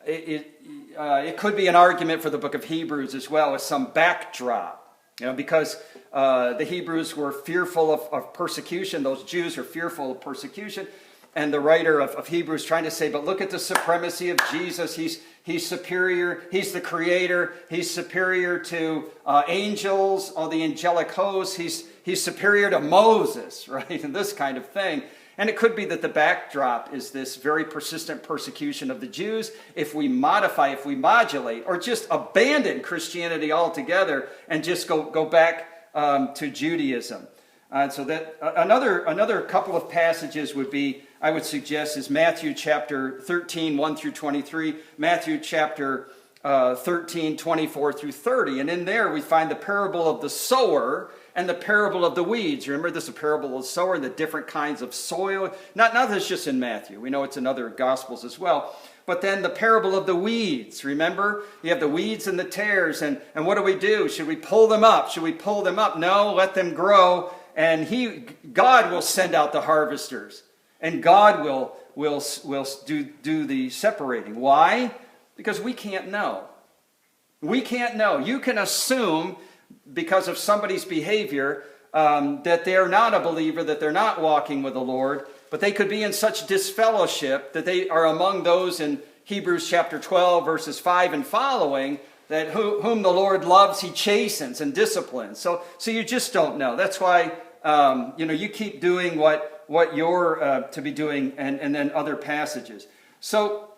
it could be an argument for the book of Hebrews as well as some backdrop, because the Hebrews were fearful of persecution. Those Jews were fearful of persecution. And the writer of Hebrews trying to say, but look at the supremacy of Jesus. He's superior. He's the creator. He's superior to angels, all the angelic hosts. He's superior to Moses, right? And this kind of thing. And it could be that the backdrop is this very persistent persecution of the Jews. If we modify, if we modulate, or just abandon Christianity altogether and just go back to Judaism. So that another couple of passages would be, I would suggest, is Matthew chapter 13, 1 through 23, Matthew chapter 13, 24 through 30. And in there we find the parable of the sower and the parable of the weeds. Remember, this is a parable of the sower and the different kinds of soil. Not that it's just in Matthew. We know it's in other Gospels as well. But then the parable of the weeds. Remember, you have the weeds and the tares. And what do? Should we pull them up? Should we pull them up? No, let them grow. And God will send out the harvesters. And God will do the separating. Why? Because we can't know. We can't know. You can assume, because of somebody's behavior, that they're not a believer, that they're not walking with the Lord, but they could be in such disfellowship that they are among those in Hebrews chapter 12, verses 5 and following, that whom the Lord loves, he chastens and disciplines. So you just don't know. That's why you keep doing what you're to be doing, and then other passages. So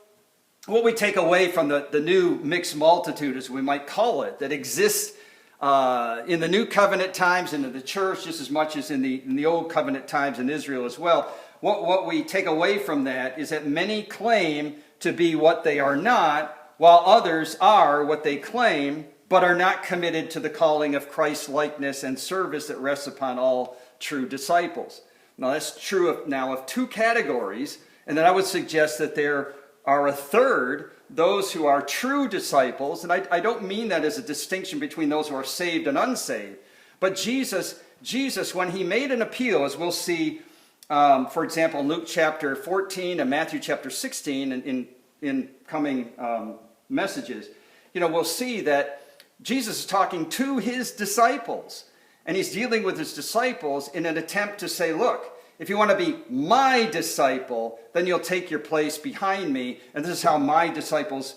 what we take away from the new mixed multitude, as we might call it, that exists in the New Covenant times and in the church just as much as in the Old Covenant times in Israel as well. What we take away from that is that many claim to be what they are not, while others are what they claim, but are not committed to the calling of Christ-likeness and service that rests upon all true disciples. Now that's true of two categories, and then I would suggest that there are a third, those who are true disciples, and I don't mean that as a distinction between those who are saved and unsaved, but Jesus, when he made an appeal, as we'll see, for example, in Luke chapter 14 and Matthew chapter 16 in coming messages, we'll see that Jesus is talking to his disciples, and he's dealing with his disciples in an attempt to say, look, if you want to be my disciple, then you'll take your place behind me, and this is how my disciples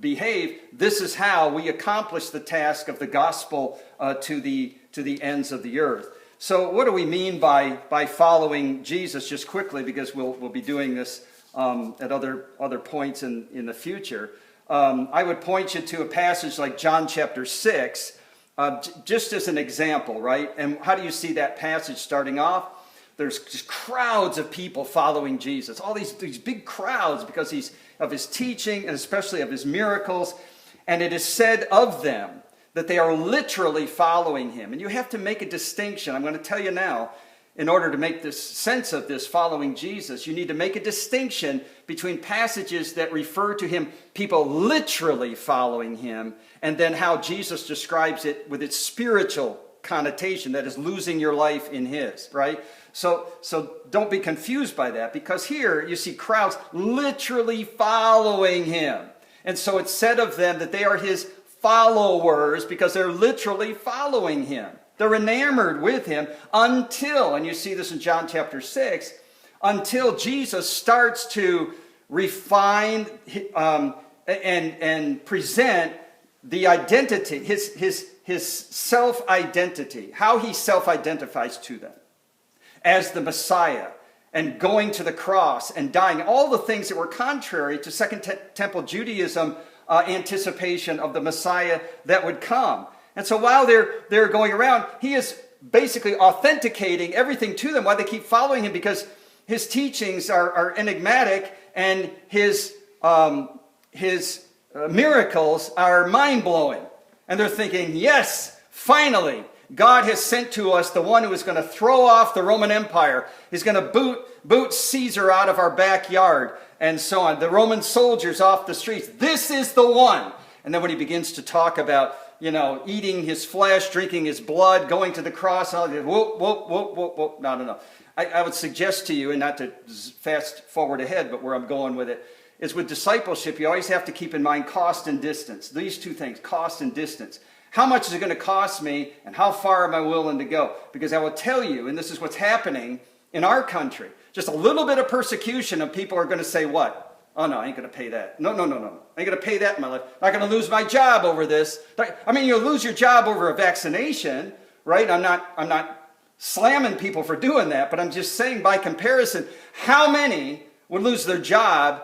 behave. This is how we accomplish the task of the gospel to the ends of the earth. So what do we mean by following Jesus? Just quickly, because we'll be doing this at other points in the future. I would point you to a passage like John chapter 6, just as an example, right? And how do you see that passage starting off? There's just crowds of people following Jesus. All these big crowds because of his teaching and especially of his miracles. And it is said of them that they are literally following him. And you have to make a distinction. I'm going to tell you now, in order to make this sense of this following Jesus, you need to make a distinction between passages that refer to him, people literally following him, and then how Jesus describes it with its spiritual connotation, that is losing your life in his, right? So don't be confused by that, because here you see crowds literally following him. And so it's said of them that they are his followers because they're literally following him. They're enamored with him until, and you see this in John chapter 6, until Jesus starts to refine and present the identity, his self-identity, how he self-identifies to them as the Messiah, and going to the cross and dying, all the things that were contrary to Second Temple Judaism anticipation of the Messiah that would come. And so while they're going around, he is basically authenticating everything to them, why they keep following him, because his teachings are enigmatic, and his miracles are mind-blowing. And they're thinking, yes, finally, God has sent to us the one who is going to throw off the Roman Empire. He's going to boot Caesar out of our backyard and so on. The Roman soldiers off the streets. This is the one. And then when he begins to talk about, eating his flesh, drinking his blood, going to the cross, whoop. No. I would suggest to you, and not to fast forward ahead, but where I'm going with it, is with discipleship, you always have to keep in mind cost and distance. These two things, cost and distance. How much is it going to cost me, and how far am I willing to go? Because I will tell you, and this is what's happening in our country, just a little bit of persecution, and people are going to say what? Oh, no, I ain't going to pay that. No. I ain't going to pay that in my life. I'm not going to lose my job over this. I mean, you'll lose your job over a vaccination, right? I'm not slamming people for doing that, but I'm just saying by comparison, how many would lose their job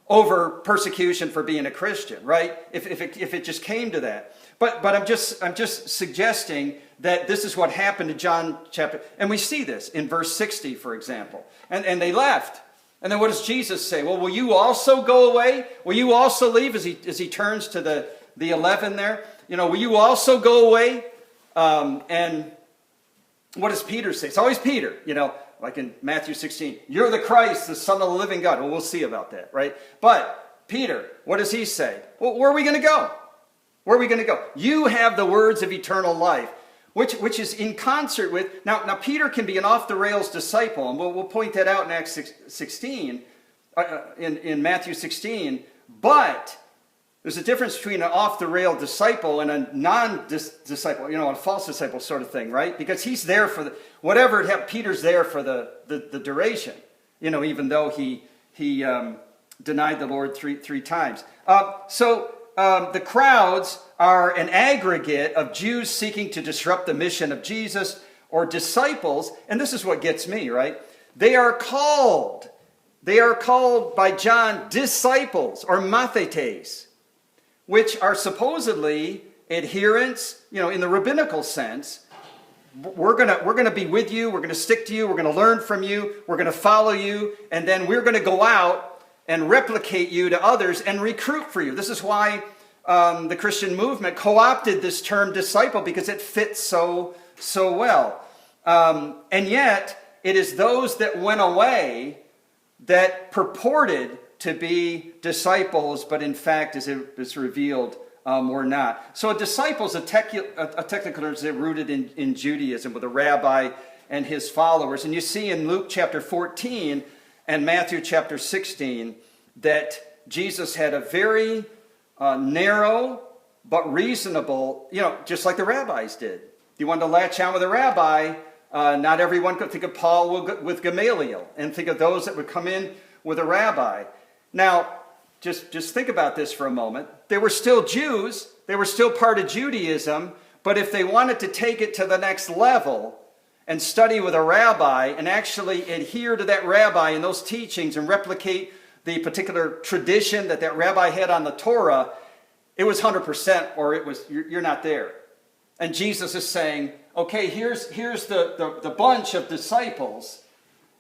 over persecution for being a Christian, right? If it just came to that. But I'm just suggesting that this is what happened to John chapter, and we see this in verse 60, for example. And they left. And then what does Jesus say? Well, will you also go away? Will you also leave? As he turns to the 11 there, will you also go away? And what does Peter say? It's always Peter, like in Matthew 16. You're the Christ, the Son of the living God. Well, we'll see about that, right? But Peter, what does he say? Well, where are we going to go? Where are we going to go? You have the words of eternal life, which is in concert with... Now Peter can be an off-the-rails disciple, and we'll point that out in Acts 16, in Matthew 16, but there's a difference between an off-the-rail disciple and a non-disciple, a false disciple sort of thing, right? Because he's there for whatever it happens, Peter's there for the duration, even though he denied the Lord three times. The crowds are an aggregate of Jews seeking to disrupt the mission of Jesus, or disciples, and this is what gets me, right? They are called by John disciples, or mathetes, which are supposedly adherents, in the rabbinical sense. We're gonna be with you, we're gonna stick to you, we're gonna learn from you, we're gonna follow you, and then we're gonna go out and replicate you to others and recruit for you. This is why the Christian movement co-opted this term disciple, because it fits so well. And yet, it is those that went away that purported to be disciples, but in fact, as it's revealed, were not. So a disciple is a technical term rooted in Judaism, with a rabbi and his followers. And you see in Luke chapter 14 and Matthew chapter 16 that Jesus had a very narrow but reasonable, just like the rabbis did. If you wanted to latch on with a rabbi, not everyone could. Think of Paul with Gamaliel, and think of those that would come in with a rabbi. Now, just think about this for a moment. They were still Jews. They were still part of Judaism. But if they wanted to take it to the next level and study with a rabbi and actually adhere to that rabbi and those teachings and replicate the particular tradition that rabbi had on the Torah, it was 100%, or you're not there. And Jesus is saying, okay, here's the bunch of disciples,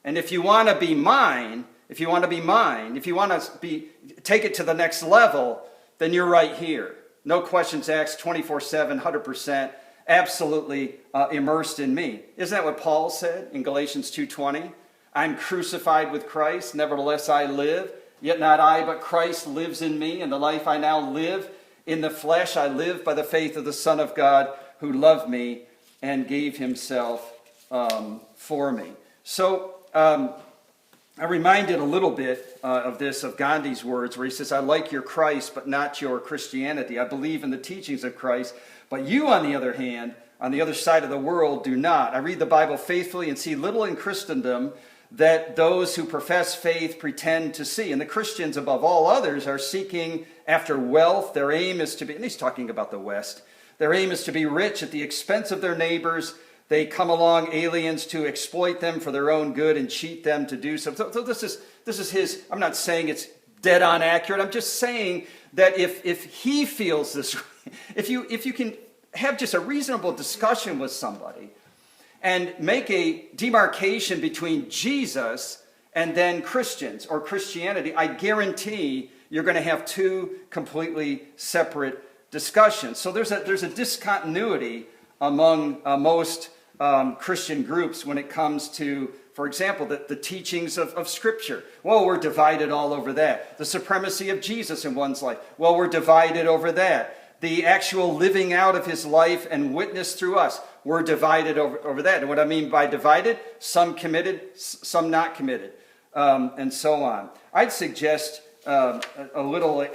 and if you want to be mine, if you want to take it to the next level, then you're right here. No questions asked, 24/7, 100%, absolutely immersed in me. Isn't that what Paul said in Galatians 2:20? I'm crucified with Christ, nevertheless I live, yet not I, but Christ lives in me, and the life I now live in the flesh, I live by the faith of the Son of God, who loved me and gave himself for me. So I'm reminded a little bit of Gandhi's words, where he says, I like your Christ, but not your Christianity. I believe in the teachings of Christ, but you, on the other hand, on the other side of the world, do not. I read the Bible faithfully and see little in Christendom that those who profess faith pretend to see. And the Christians, above all others, are seeking after wealth. Their aim is to be, and he's talking about the West, their aim is to be rich at the expense of their neighbors. They come along, aliens, to exploit them for their own good and cheat them to do so. So this is his, I'm not saying it's dead on accurate. I'm just saying that if he feels this, if you can have just a reasonable discussion with somebody and make a demarcation between Jesus and then Christians or Christianity, I guarantee you're going to have two completely separate discussions. So there's a discontinuity among most Christian groups when it comes to, for example, the teachings of Scripture. Well, we're divided all over that. The supremacy of Jesus in one's life. Well, we're divided over that. The actual living out of his life and witness through us. We're divided over that. And what I mean by divided, some committed, some not committed, and so on. I'd suggest a little,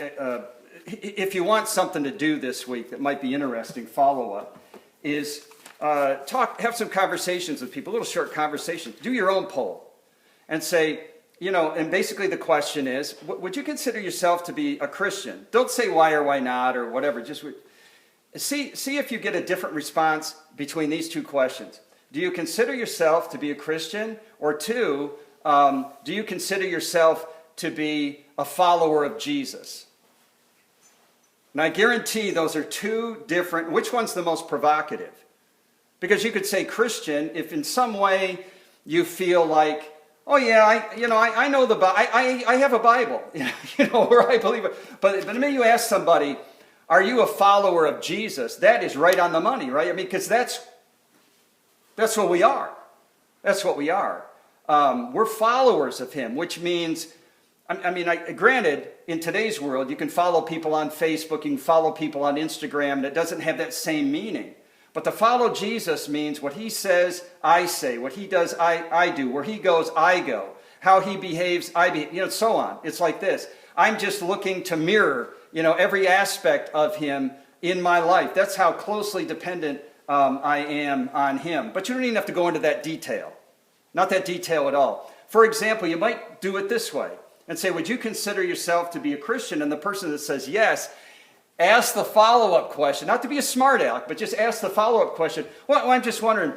if you want something to do this week that might be interesting, follow-up, is have some conversations with people, little short conversations. Do your own poll and say, and basically the question is, would you consider yourself to be a Christian? Don't say why or why not or whatever. Just see if you get a different response between these two questions. Do you consider yourself to be a Christian? Or two, do you consider yourself to be a follower of Jesus? And I guarantee those are two different. Which one's the most provocative? Because you could say Christian if in some way you feel like, oh yeah, I know the Bible. I have a Bible, where I believe it. But the minute you ask somebody, are you a follower of Jesus? That is right on the money, right? I mean, because that's what we are. That's what we are. We're followers of him, which means, granted, in today's world, you can follow people on Facebook, you can follow people on Instagram, and it doesn't have that same meaning. But to follow Jesus means what he says, I say. What he does, I do. Where he goes, I go. How he behaves, I behave. So on. It's like this. I'm just looking to mirror, every aspect of him in my life. That's how closely dependent I am on him. But you don't even have to go into that detail. Not that detail at all. For example, you might do it this way and say, would you consider yourself to be a Christian? And the person that says yes, ask the follow-up question, not to be a smart aleck, but just ask the follow-up question. Well, I'm just wondering,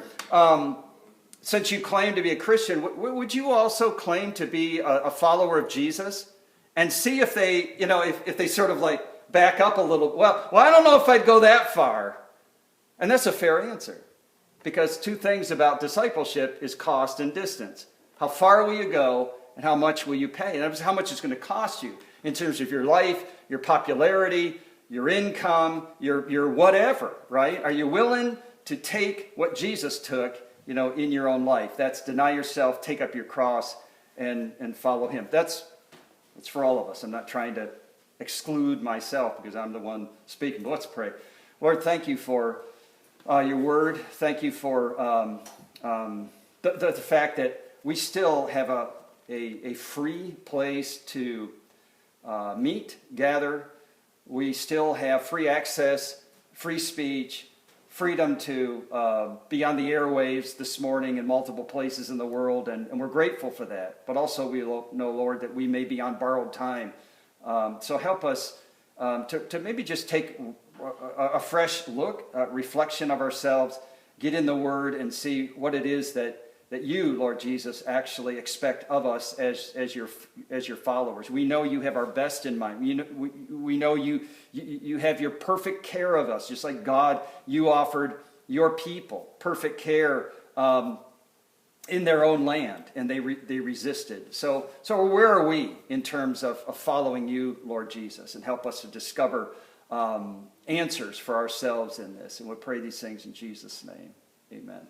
since you claim to be a Christian, would you also claim to be a follower of Jesus? And see if they, if they sort of like back up a little. Well, I don't know if I'd go that far. And that's a fair answer. Because two things about discipleship is cost and distance. How far will you go and how much will you pay? And how much it's going to cost you in terms of your life, your popularity, your income, your whatever, right? Are you willing to take what Jesus took, in your own life? That's deny yourself, take up your cross, and follow him. That's for all of us. I'm not trying to exclude myself because I'm the one speaking. But let's pray. Lord, thank you for your word. Thank you for the fact that we still have a free place to meet, gather. We still have free access, free speech, freedom to be on the airwaves this morning in multiple places in the world, and we're grateful for that. But also we know, Lord, that we may be on borrowed time. So help us to maybe just take a fresh look, reflection of ourselves, get in the Word and see what it is that you, Lord Jesus, actually expect of us as your followers. We know you have our best in mind. We know you have your perfect care of us, just like God, you offered your people perfect care in their own land, and they resisted. So where are we in terms of following you, Lord Jesus? And help us to discover answers for ourselves in this. And we pray these things in Jesus' name. Amen.